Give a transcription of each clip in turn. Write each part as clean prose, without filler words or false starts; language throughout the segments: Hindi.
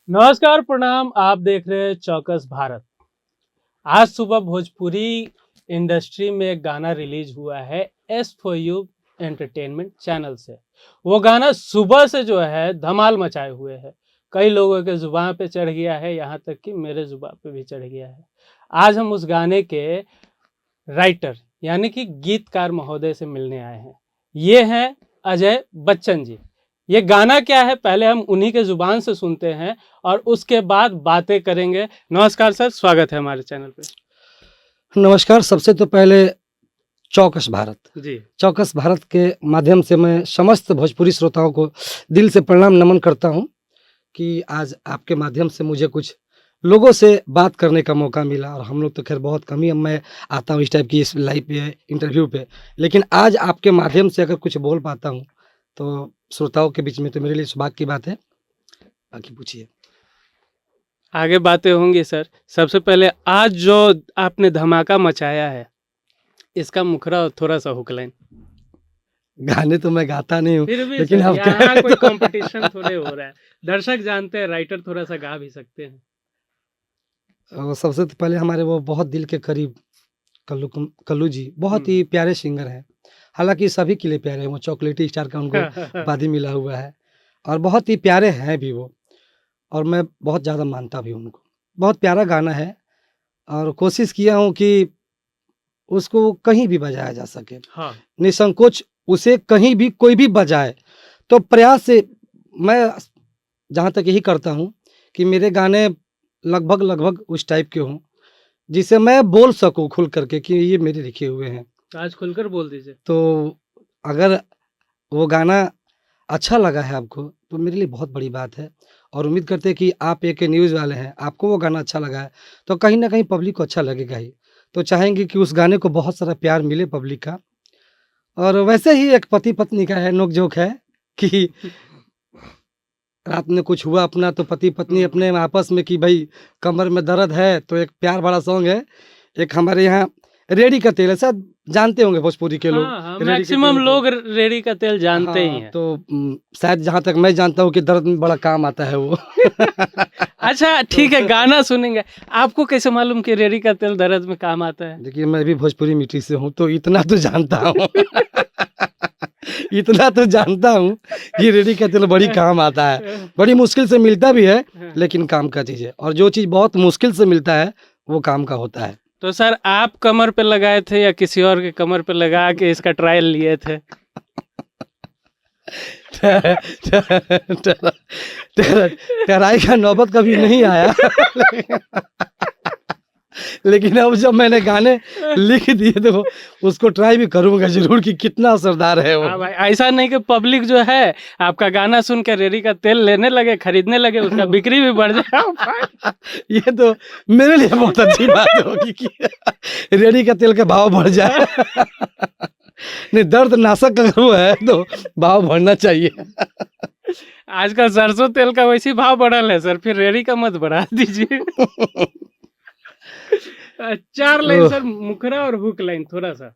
नमस्कार, प्रणाम। आप देख रहे हैं चौकस भारत। आज सुबह भोजपुरी इंडस्ट्री में एक गाना रिलीज हुआ है S for you entertainment channel से। वो गाना सुबह से जो है धमाल मचाए हुए है, कई लोगों के जुबान पे चढ़ गया है, यहाँ तक कि मेरे जुबान पे भी चढ़ गया है। आज हम उस गाने के राइटर यानी कि गीतकार महोदय से मिलने आए हैं। ये हैं अजय बच्चन जी। ये गाना क्या है पहले हम उन्हीं के जुबान से सुनते हैं और उसके बाद बातें करेंगे। नमस्कार सर, स्वागत है हमारे चैनल पे। नमस्कार। सबसे तो पहले चौकस भारत जी चौकस भारत के माध्यम से मैं समस्त भोजपुरी श्रोताओं को दिल से प्रणाम नमन करता हूं कि आज आपके माध्यम से मुझे कुछ लोगों से बात करने का मौका मिला। और हम लोग तो खैर बहुत कम ही मैं आता हूं इस टाइप की इस लाइव पे इंटरव्यू पे, लेकिन आज आपके माध्यम से अगर कुछ बोल पाता हूं तो श्रोताओं के बीच में तो मेरे लिए सौभाग्य की बात है। बाकी पूछिए। आगे बातें होंगी सर। सबसे पहले आज जो आपने धमाका मचाया है, इसका मुखरा थोड़ा सा हुक लाइन। गाने तो मैं गाता नहीं हूँ, फिर भी लेकिन सर, आप यहाँ कोई कंपटीशन थोड़े हो रहा है। दर्शक जानते हैं राइटर थोड़ा सा गा भी सकते हैं। सबसे तो पहले हमारे वो बहुत दिल के करीब कल्लू जी बहुत ही प्यारे सिंगर हैं। हालांकि सभी के लिए प्यारे हैं, वो चॉकलेटी स्टार का उनको उपाधि मिला हुआ है और बहुत ही प्यारे हैं भी वो, और मैं बहुत ज़्यादा मानता भी हूँ उनको। बहुत प्यारा गाना है और कोशिश किया हूँ कि उसको कहीं भी बजाया जा सके। हाँ। निसंकोच उसे कहीं भी कोई भी बजाए, तो प्रयास से मैं जहाँ तक यही करता हूँ कि मेरे गाने लगभग उस टाइप के हों जिसे मैं बोल सकूं खुल करके कि ये मेरे लिखे हुए हैं। आज खुलकर बोल दीजिए। तो अगर वो गाना अच्छा लगा है आपको तो मेरे लिए बहुत बड़ी बात है, और उम्मीद करते हैं कि आप एक न्यूज़ वाले हैं, आपको वो गाना अच्छा लगा है तो कहीं ना कहीं पब्लिक को अच्छा लगेगा ही। तो चाहेंगे कि उस गाने को बहुत सारा प्यार मिले पब्लिक का। और वैसे ही एक पति पत्नी का है नोक जोक है कि रात में कुछ हुआ अपना तो पति पत्नी अपने आपस में कि भाई कमर में दर्द है, तो एक प्यार भरा सॉन्ग है। एक हमारे यहाँ रेड़ी का तेल है, शायद जानते होंगे भोजपुरी के लोग। हाँ, मैक्सिमम लोग रेड़ी का तेल जानते ही हैं। तो शायद जहाँ तक मैं जानता हूँ कि दर्द में बड़ा काम आता है वो। अच्छा ठीक है, गाना सुनेंगे। आपको कैसे मालूम कि रेड़ी का तेल दर्द में काम आता है? देखिए मैं भी भोजपुरी मिट्टी से हूँ तो इतना तो जानता हूँ। इतना तो जानता हूँ कि रेड़ी का तेल बड़ी काम आता है, बड़ी मुश्किल से मिलता भी है लेकिन काम का चीज़ है, और जो चीज़ बहुत मुश्किल से मिलता है वो काम का होता है। तो सर आप कमर पे लगाए थे या किसी और के कमर पे लगा के इसका ट्रायल लिए थे? टराई का नौबत कभी नहीं आया। लेकिन अब जब मैंने गाने लिख दिए तो उसको ट्राई भी करूंगा जरूर कि कितना असरदार है वो। हाँ भाई, ऐसा नहीं कि पब्लिक जो है आपका गाना सुन के रेड़ी का तेल लेने लगे, खरीदने लगे, उसका बिक्री भी बढ़ जाए। ये तो मेरे लिए बहुत अच्छी बात होगी कि रेड़ी का तेल का भाव बढ़ जाए। नहीं, दर्द नाशक अगर वो है तो भाव बढ़ना चाहिए। आजकल सरसों तेल का वैसे भाव बढ़ल है सर, फिर रेड़ी का मत बढ़ा दीजिए। 4 लाइन सर, मुखरा और हुक लाइन थोड़ा सा।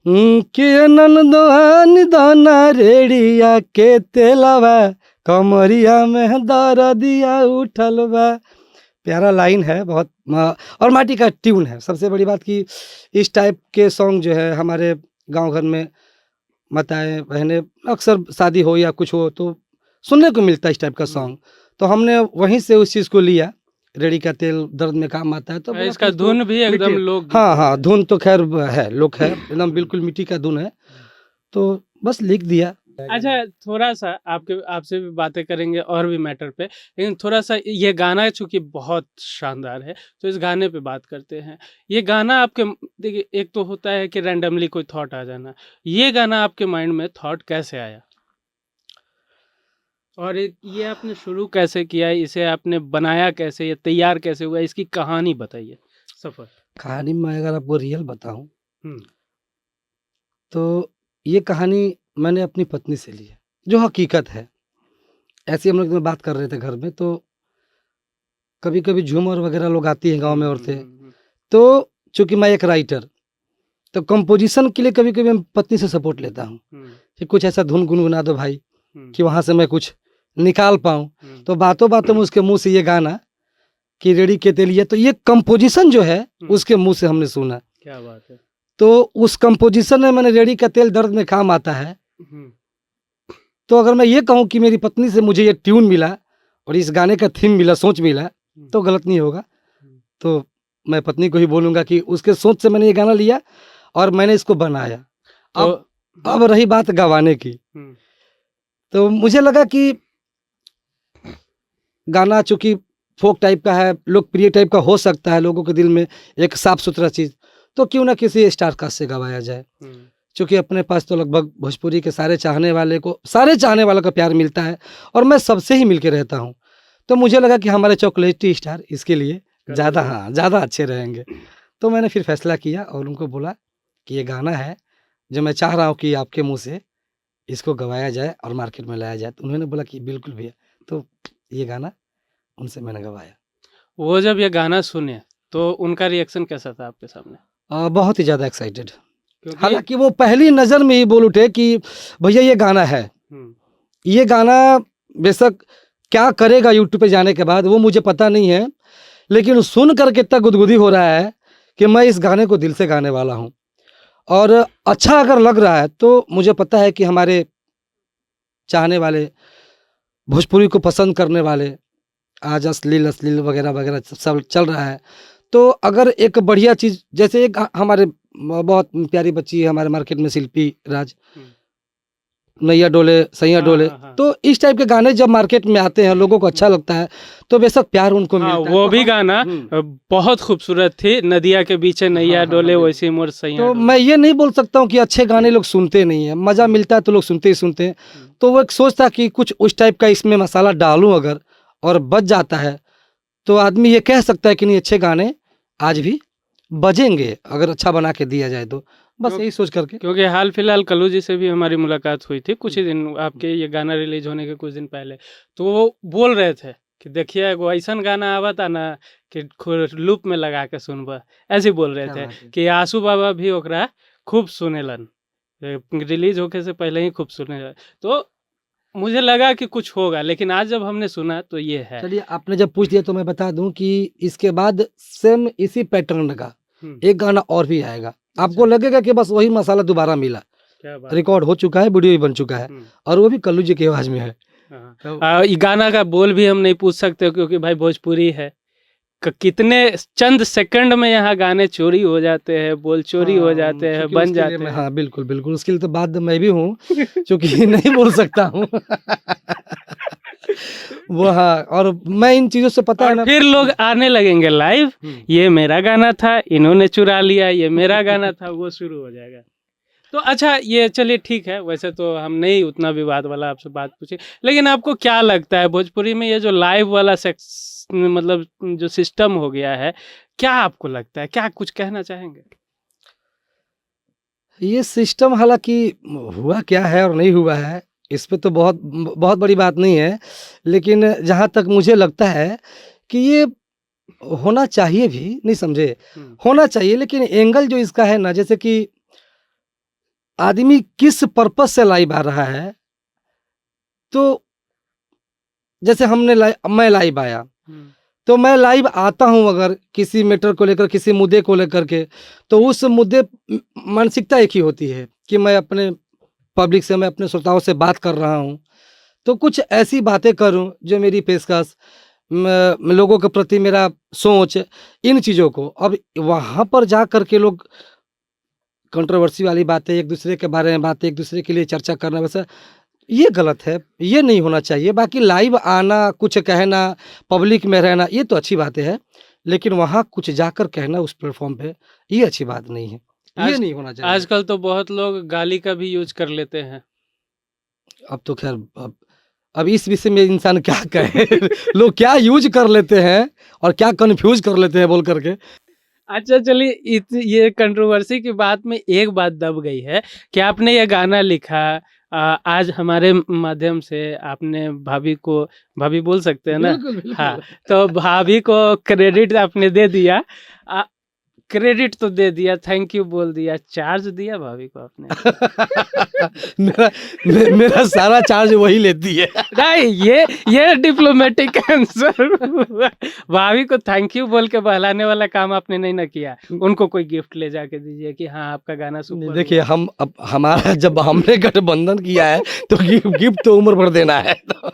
के नंदोहान दाना रेड़िया के तेलवा कमरिया में दर्दिया उठल बा। प्यारा लाइन है बहुत, और माटी का ट्यून है। सबसे बड़ी बात कि इस टाइप के सॉन्ग जो है हमारे गांव घर में माताएं बहनें अक्सर शादी हो या कुछ हो तो सुनने को मिलता है इस टाइप का सॉन्ग। तो हमने वहीं से उस चीज़ को लिया। रेड़ी का तेल दर्द में काम आता है तो इसका धुन भी एकदम लोग। हाँ, धुन तो खैर है, लोक है, एकदम बिल्कुल मिट्टी का धुन है, तो बस लिख दिया। अच्छा, थोड़ा सा आपसे भी बातें करेंगे और भी मैटर पे, लेकिन थोड़ा सा ये गाना चूंकि बहुत शानदार है तो इस गाने पे बात करते हैं। ये गाना आपके, देखिए एक तो होता है कि रैंडमली कोई थॉट आ जाना, ये गाना आपके माइंड में थॉट कैसे आया और ये आपने शुरू कैसे किया, इसे आपने बनाया कैसे, ये तैयार कैसे हुआ, इसकी कहानी बताइए, सफर। कहानी में अगर आपको रियल बताऊं तो ये कहानी मैंने अपनी पत्नी से ली है, जो हकीकत है। ऐसे हम लोग बात कर रहे थे घर में, तो कभी कभी झूमर वगैरह लोग आती हैं गांव में औरतें, तो चूंकि मैं एक राइटर तो कंपोजिशन के लिए कभी कभी मैं पत्नी से सपोर्ट लेता हूँ कि कुछ ऐसा धुन गुनगुना दो भाई कि वहाँ से मैं कुछ निकाल पाऊँ। तो बातों बातों में उसके मुंह से ये गाना कि रेडी के तेलिया, तो ये कंपोजिशन जो है उसके मुंह से हमने सुना। क्या बात है। तो उस कंपोजिशन में मैंने रेडी का तेल दर्द में काम आता है। तो अगर मैं ये कहूँ कि मेरी पत्नी से मुझे ये ट्यून मिला और इस गाने का थीम मिला, सोच मिला, तो गलत नहीं होगा। तो मैं पत्नी को ही बोलूँगा कि उसके सोच से मैंने ये गाना लिया और मैंने इसको बनाया। तो अब रही बात गवाने की, तो मुझे लगा कि गाना चूँकि फोक टाइप का है, लोकप्रिय टाइप का हो सकता है, लोगों के दिल में एक साफ सुथरा चीज़, तो क्यों ना किसी स्टार कास्ट से गवाया जाए। चूँकि अपने पास तो लगभग भोजपुरी के सारे चाहने वालों का प्यार मिलता है और मैं सबसे ही मिलके रहता हूँ। तो मुझे लगा कि हमारे चॉकलेटी स्टार इसके लिए ज़्यादा अच्छे रहेंगे। तो मैंने फिर फैसला किया और उनको बोला कि ये गाना है जो मैं चाह रहा हूँ कि आपके मुँह से इसको गवाया जाए और मार्केट में लाया जाए। तो उन्होंने बोला कि बिल्कुल भैया। तो ये गाना उनसे मैंने गवाया। वो जब ये गाना सुने तो उनका रिएक्शन कैसा था आपके सामने? बहुत ही ज़्यादा एक्साइटेड। क्योंकि हालांकि वो पहली नज़र में ही बोल उठे कि भैया ये गाना है। ये गाना बेशक क्या करेगा यूट्यूब पे जाने के बाद वो मुझे पता नहीं है, लेकिन सुन करके इतना गुदगुदी हो रहा है कि मैं इस गाने को दिल से गाने वाला हूँ। और अच्छा अगर लग रहा है तो मुझे पता है कि हमारे चाहने वाले, भोजपुरी को पसंद करने वाले, आज अश्लील वगैरह वगैरह सब चल रहा है, तो अगर एक बढ़िया चीज़, जैसे एक हमारे बहुत प्यारी बच्ची है हमारे मार्केट में, शिल्पी राज, नैया डोले सैया डोले, तो इस टाइप के गाने जब मार्केट में आते हैं लोगों को अच्छा लगता है तो बेशक प्यार उनको मिलता है। वो भी गाना बहुत खूबसूरत थी, नदिया के बीच नैया डोले वैसे मोर सैया। तो मैं ये नहीं बोल सकता हूँ कि अच्छे गाने लोग सुनते नहीं है, मज़ा मिलता है तो लोग सुनते ही सुनते हैं। तो वो एक सोच था कि कुछ उस टाइप का इसमें मसाला डालूं अगर और बच जाता है तो आदमी ये कह सकता है कि नहीं अच्छे गाने आज भी बजेंगे अगर अच्छा बना के दिया जाए तो। बस यही सोच करके। क्योंकि हाल फिलहाल कल्लू जी से भी हमारी मुलाकात हुई थी कुछ ही दिन, आपके ये गाना रिलीज होने के कुछ दिन पहले, तो वो बोल रहे थे कि देखिए एगो ऐसा गाना आवा था ना कि लूप में लगा के सुनबा, ऐसे बोल रहे थे कि आंसू बाबा भी ओकरा खूब सुनेलन, रिलीज होके से पहले ही खूब सुने। तो मुझे लगा कि कुछ होगा, लेकिन आज जब हमने सुना तो ये है। चलिए आपने जब पूछ दिया तो मैं बता दूं कि इसके बाद सेम इसी पैटर्न का एक गाना और भी आएगा। आपको लगेगा कि बस वही मसाला दोबारा मिला, रिकॉर्ड हो चुका है, वीडियो भी बन चुका है और वो भी कल्लू जी की आवाज में है। ये गाना का बोल भी हम नहीं पूछ सकते क्योंकि भाई भोजपुरी है, कितने चंद सेकंड में यहाँ गाने चोरी हो जाते हैं, बोल चोरी हो जाते हैं, बन जाते हैं। हाँ बिल्कुल बिल्कुल, उसके लिए तो बाद मैं भी हूँ क्योंकि नहीं बोल सकता हूँ वो। हाँ, और मैं इन चीजों से पता है ना, फिर लोग आने लगेंगे लाइव, ये मेरा गाना था, इन्होंने चुरा लिया, ये मेरा गाना था, वो शुरू हो जाएगा। तो अच्छा ये चलिए ठीक है, वैसे तो हम नहीं उतना विवाद वाला आपसे बात पूछे, लेकिन आपको क्या लगता है भोजपुरी में ये जो लाइव वाला मतलब जो सिस्टम हो गया है, क्या आपको लगता है, क्या कुछ कहना चाहेंगे? ये सिस्टम हालांकि हुआ क्या है और नहीं हुआ है इस पे तो बहुत बड़ी बात नहीं है, लेकिन जहाँ तक मुझे लगता है कि ये होना चाहिए भी, नहीं समझे, होना चाहिए, लेकिन एंगल जो इसका है ना, जैसे कि आदमी किस पर्पज से लाइव आ रहा है, तो जैसे मैं लाइव आया तो मैं लाइव आता हूं अगर किसी मैटर को लेकर, किसी मुद्दे को लेकर के, तो उस मुद्दे मानसिकता एक ही होती है कि मैं अपने पब्लिक से, मैं अपने श्रोताओं से बात कर रहा हूं, तो कुछ ऐसी बातें करूं जो मेरी पेशकश, लोगों के प्रति मेरा सोच, इन चीज़ों को। अब वहाँ पर जा कर के लोग कंट्रोवर्सी वाली बातें, एक दूसरे के बारे में बातें, एक दूसरे के लिए चर्चा करना, वैसा ये गलत है, ये नहीं होना चाहिए। बाकी लाइव आना, कुछ कहना, पब्लिक में रहना, ये तो अच्छी बातें है, लेकिन वहाँ कुछ जाकर कहना उस प्लेटफॉर्म पे, ये अच्छी बात नहीं है, ये नहीं होना चाहिए। आजकल तो बहुत लोग गाली का भी यूज कर लेते हैं। अब तो खैर अब इस विषय में इंसान क्या कहे लोग क्या यूज कर लेते हैं और क्या कंफ्यूज कर लेते हैं बोल करके। अच्छा चलिए, ये कंट्रोवर्सी की बात में एक बात दब गई है कि आपने ये गाना लिखा, आज हमारे माध्यम से आपने भाभी बोल सकते हैं ना? बिल्कुल, बिल्कुल। हाँ, तो भाभी को क्रेडिट आपने दे दिया। क्रेडिट तो दे दिया, थैंक यू बोल दिया, चार्ज दिया भाभी को आपने? मेरा सारा चार्ज वही लेती है। नहीं, ये डिप्लोमेटिक आंसर। भाभी को थैंक यू बोल के बहलाने वाला काम आपने नहीं ना किया। उनको कोई गिफ्ट ले जाके दीजिए कि हाँ आपका गाना सुपर। देखिए हम अब हमारा जब हमने गठबंधन किया है तो गिफ्ट तो उम्र भर देना है, तो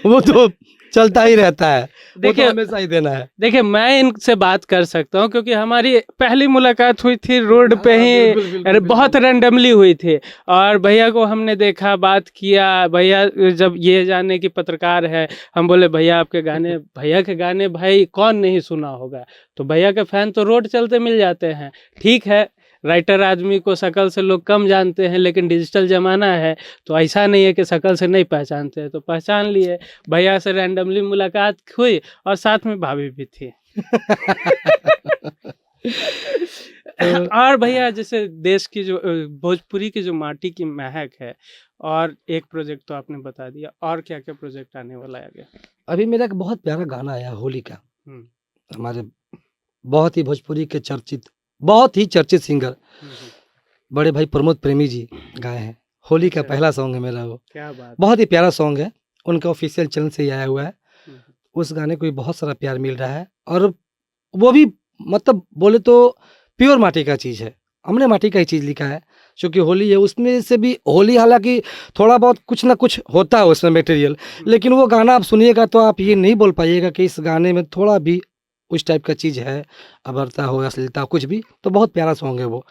वो तो चलता ही रहता है, देखिए हमेशा ही देना है। देखिए मैं इनसे बात कर सकता हूँ क्योंकि हमारी पहली मुलाकात हुई थी रोड पे ही, अरे बहुत रैंडमली हुई थी, और भैया को हमने देखा, बात किया। भैया जब ये जाने की पत्रकार है, हम बोले भैया आपके गाने, भैया के गाने भाई कौन नहीं सुना होगा, तो भैया के फैन तो रोड चलते मिल जाते हैं। ठीक है, राइटर आदमी को शकल से लोग कम जानते हैं, लेकिन डिजिटल ज़माना है तो ऐसा नहीं है कि शकल से नहीं पहचानते हैं, तो पहचान लिए। भैया से रैंडमली मुलाकात हुई और साथ में भाभी भी थी। और भैया जैसे देश की जो भोजपुरी की जो माटी की महक है, और एक प्रोजेक्ट तो आपने बता दिया, और क्या क्या प्रोजेक्ट आने वाला है आगे? अभी मेरा एक बहुत प्यारा गाना आया होली का, हम्म, हमारे बहुत ही भोजपुरी के बहुत ही चर्चित सिंगर बड़े भाई प्रमोद प्रेमी जी गाए हैं। होली का अच्छा। पहला सॉन्ग है मेरा, वो क्या बात। बहुत ही प्यारा सॉन्ग है, उनका ऑफिशियल चैनल से ही आया हुआ है। हम्म, उस गाने को भी बहुत सारा प्यार मिल रहा है, और वो भी मतलब बोले तो प्योर माटी का चीज़ है, हमने माटी का ही चीज़ लिखा है। क्योंकि होली है, उसमें से भी होली, हालांकि थोड़ा बहुत कुछ ना कुछ होता है उसमें मटेरियल, लेकिन वो गाना आप सुनिएगा तो आप ये नहीं बोल पाइएगा कि इस गाने में थोड़ा भी उस टाइप का चीज़ है, अभद्रता हो, अश्लीलता कुछ भी, तो बहुत प्यारा सॉन्ग है वो।